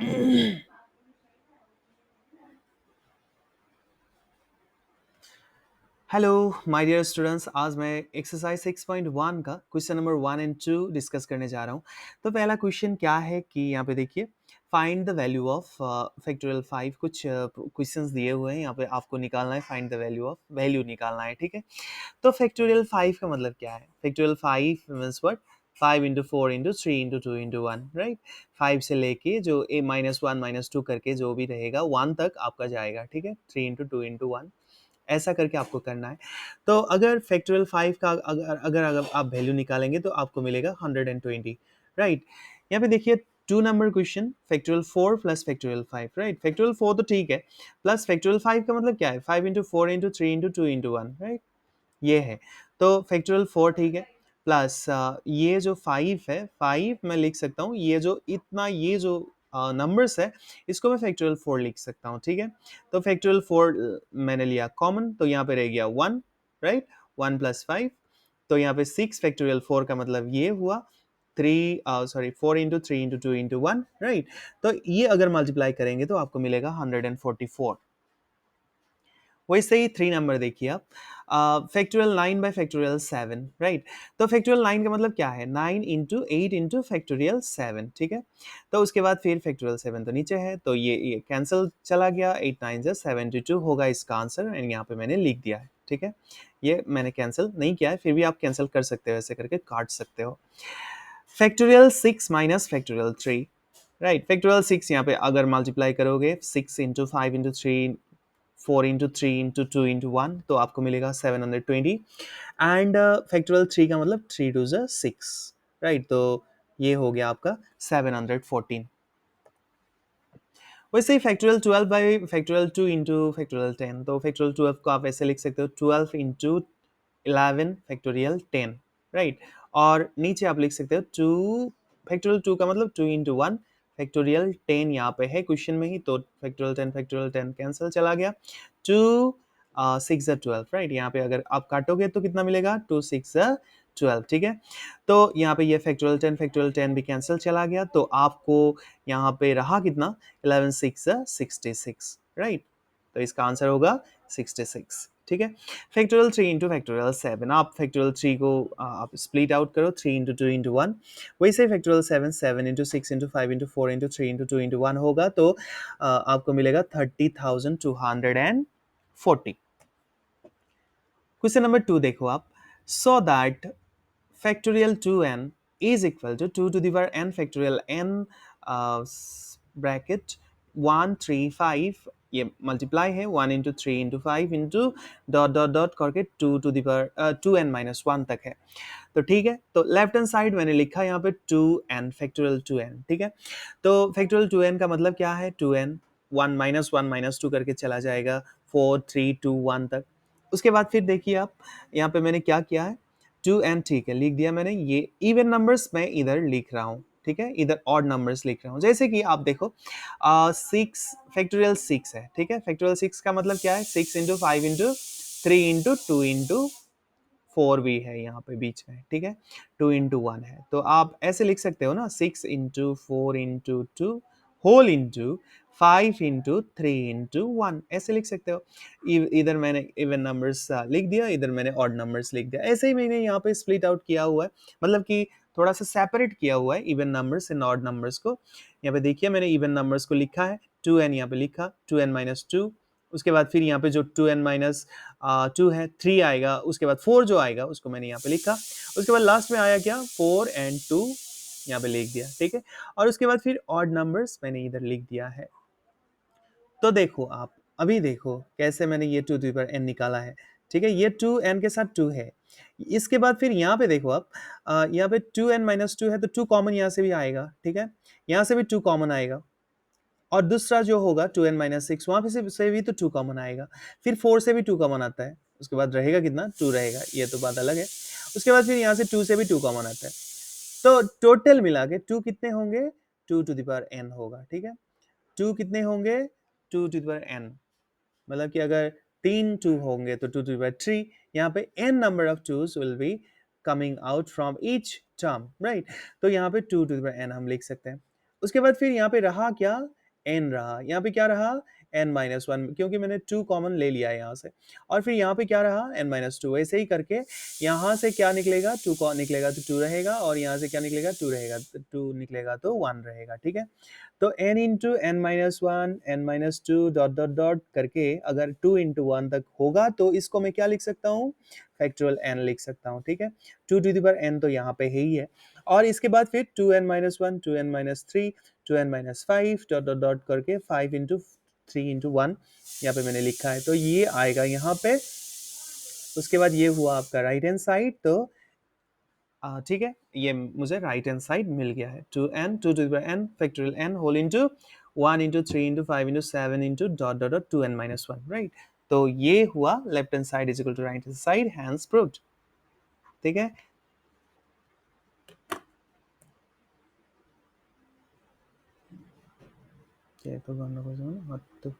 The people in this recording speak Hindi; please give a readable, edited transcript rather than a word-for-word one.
हेलो माय डियर स्टूडेंट्स, आज मैं एक्सरसाइज 6.1 का क्वेश्चन नंबर 1 एंड 2 डिस्कस करने जा रहा हूँ। तो पहला क्वेश्चन क्या है कि यहाँ पे देखिए, find the value of factorial 5। कुछ क्वेश्चंस दिए हुए हैं, यहाँ पे आपको निकालना है, find the value of value निकालना है, ठीक है। तो फैक्टोरियल 5 का मतलब क्या है? Factorial 5 means what? 5 into 4 into 3 into 2 into 1, right. 5 से लेके जो ए -1 -2 करके जो भी रहेगा 1 तक आपका जाएगा, ठीक है। 3 इंटू 2 इंटू 1 ऐसा करके आपको करना है। तो अगर फैक्टोरियल 5 का अगर आप वैल्यू निकालेंगे तो आपको मिलेगा 120, राइट। यहाँ पे देखिए 2 number question, factorial 4 plus factorial 5, right. Factorial 4 तो ठीक है, प्लस फैक्टोरियल 5 का मतलब क्या है? 5 into 4 into 3 into 2 into 1, right. ये है। तो फैक्टोरियल 4 ठीक है, प्लस ये जो 5 है, 5 मैं लिख सकता हूँ, ये जो इतना ये जो नंबर्स है, इसको मैं फैक्टोरियल 4 लिख सकता हूँ, ठीक है। तो फैक्टोरियल 4 मैंने लिया कॉमन, तो यहाँ पे रह गया 1, राइट। 1 प्लस 5, तो यहाँ पे 6 फैक्टोरियल 4 का मतलब ये हुआ 4 इंटू 3 इंटू 2 इंटू 1, राइट। तो ये अगर मल्टीप्लाई करेंगे तो आपको मिलेगा 144। वैसे ही 3 नंबर देखिए आप, फैक्टोरियल 9 बाय फैक्टोरियल 7, राइट। तो फैक्टोरियल 9 का मतलब क्या है? 9 इंटू 8 इंटू फैक्टोरियल 7, ठीक है। तो उसके बाद फिर फैक्टोरियल 7 तो नीचे है, तो ये कैंसिल चला गया, 8 9 जा 72 होगा इसका आंसर, एंड यहाँ पे मैंने लिख दिया है, ठीक है। ये मैंने कैंसिल नहीं किया है, फिर भी आप कैंसिल कर सकते हो, ऐसे करके काट सकते हो। Factorial 6 minus factorial 3, right. Factorial 6 यहाँ पे अगर मल्टीप्लाई करोगे 6 into 5 into 3 4 into 3 into 2 into 1, तो आपको मिलेगा 720, एंड फैक्टोरियल 3 का मतलब 3 टू ज़ 6, राइट। तो ये हो गया आपका 714। वैसे ही factorial 12 by factorial 2 into factorial 10, तो फैक्टोरियल 12 को आप ऐसे लिख सकते हो 12 इंटू 11 फैक्टोरियल 10, राइट। और नीचे आप लिख सकते हो 2 फैक्टोरियल 2 का मतलब 2 इंटू 1 फैक्टोरियल 10 यहाँ पे है क्वेश्चन में ही, तो फैक्टोरियल 10 कैंसिल चला गया। 2 6 12, राइट। यहाँ पे अगर आप काटोगे तो कितना मिलेगा? 2 6 12, ठीक है। तो यहाँ पे ये फैक्टोरियल 10 भी कैंसिल चला गया, तो आपको यहाँ पे रहा कितना? 11 6 66, राइट। तो इसका आंसर होगा 66, ठीक है। फैक्टोरियल 3 इंटू फैक्टोरियल 7, आप फैक्टोरियल 3 को आप स्प्लिट आउट करो, 3 इंटू 2 इंटू 1। वैसे factorial 7 7 into 6 into 5 into 4 into 3 into 2 into 1 होगा, तो आपको मिलेगा 30,240। क्वेश्चन नंबर 2 देखो आप, so that factorial 2n is equal to 2 to the power n factorial n bracket 1 3 5, ये मल्टीप्लाई है 1 into 3 into 5 into dot dot dot करके 2 टू दी पावर 2n-1 तक है। तो ठीक है, तो लेफ्ट हैंड साइड मैंने लिखा यहाँ पे 2n फैक्टोरियल 2n, ठीक है। तो फैक्टोरियल 2n का मतलब क्या है? 2n 1 - 1 - 2 करके चला जाएगा 4 3 2 1 तक। उसके बाद फिर देखिए आप, यहाँ पे मैंने क्या किया है, 2n ठीक है लिख दिया मैंने। ये इवन नंबर्स मैं इधर लिख रहा हूँ, ठीक है, इधर ऑड नंबर्स लिख रहा हूँ। जैसे कि आप देखो 6 फैक्टोरियल 6 है, ठीक है। फैक्टोरियल 6 का मतलब क्या है? 6 इंटू 5 इंटू 3 इंटू 2 इंटू 4 भी है यहाँ पे बीच में, ठीक है। 2 इंटू 1 है, तो आप ऐसे लिख सकते हो ना, 6 into 4 into 2 whole into 5 into 3 into 1, ऐसे लिख सकते हो। इधर मैंने इवन नंबर्स लिख दिया, इधर मैंने ऑड नंबर्स लिख दिया। ऐसे ही मैंने यहाँ पे स्प्लिट आउट किया हुआ है, मतलब कि थोड़ा सा सेपरेट किया हुआ है even numbers and odd numbers को। यहाँ पे देखिए मैंने इवन नंबर्स को लिखा है 2n, यहाँ पे लिखा 2n-2। उसके बाद फिर यहाँ पे जो 2n-2 है 3 आएगा, उसके बाद 4 जो आएगा उसको मैंने यहाँ पे लिखा। उसके बाद लास्ट में आया क्या? 4 एंड 2 यहाँ पे लिख दिया, ठीक है। और उसके बाद फिर ऑड नंबर्स मैंने इधर लिख दिया है। तो देखो आप, अभी देखो कैसे मैंने ये 2 टू दी पावर n निकाला है, ठीक है। ये 2n के साथ 2 है। इसके बाद फिर यहाँ पे देखो आप, यहाँ पे 2n-2 है, तो 2 कॉमन यहाँ से भी आएगा, ठीक है। यहाँ से भी 2 कॉमन आएगा, और दूसरा जो होगा 2n-6, वहां पे से भी तो 2 कॉमन आएगा। फिर 4 से भी 2 कॉमन आता है, उसके बाद रहेगा कितना? 2 रहेगा, ये तो बात अलग है। उसके बाद फिर यहाँ से 2 से भी 2 कॉमन आता है, तो टोटल मिला के 2 कितने होंगे? 2 टू द पावर n होगा, ठीक है। 2 कितने होंगे? 2 टू द पावर n, मतलब कि अगर 3 2 होंगे तो 2 टू द पावर 3। यहाँ पे n number of 2s will be coming out from each term, right. तो यहाँ पे 2 टू द पावर n हम लिख सकते हैं। उसके बाद फिर यहाँ पे रहा क्या, n रहा, यहाँ पे क्या रहा, n-1, क्योंकि मैंने 2 कॉमन ले लिया है यहाँ से, और फिर यहाँ पे क्या रहा, n-2। ऐसे ही करके यहाँ से क्या निकलेगा, 2 को निकलेगा तो 2 रहेगा, और यहाँ से क्या निकलेगा, 2 रहेगा, 2 निकलेगा तो 1 रहेगा, ठीक है। तो n into n-1 n-2 dot dot dot करके अगर 2 इंटू 1 तक होगा तो इसको मैं क्या लिख सकता हूँ, फैक्टोरियल n लिख सकता हूँ, ठीक है। 2 टू द पावर n तो यहाँ पे है ही है, और इसके बाद फिर 2n-1 2n-3 2n-5 dot dot dot करके 5 इंटू 3 इंटू 1 यहाँ पे मैंने लिखा है, तो ये आएगा यहाँ पे। उसके बाद ये हुआ आपका राइट हैंड साइड, तो ठीक है, ये मुझे राइट हैंड साइड मिल गया है, 2n 2 to the power n factorial n whole into 1 into 3 into 5 into 7 into dot dot dot 2n-1, right. तो ये हुआ left hand side is equal to right hand side, hence proved, ठीक है। तो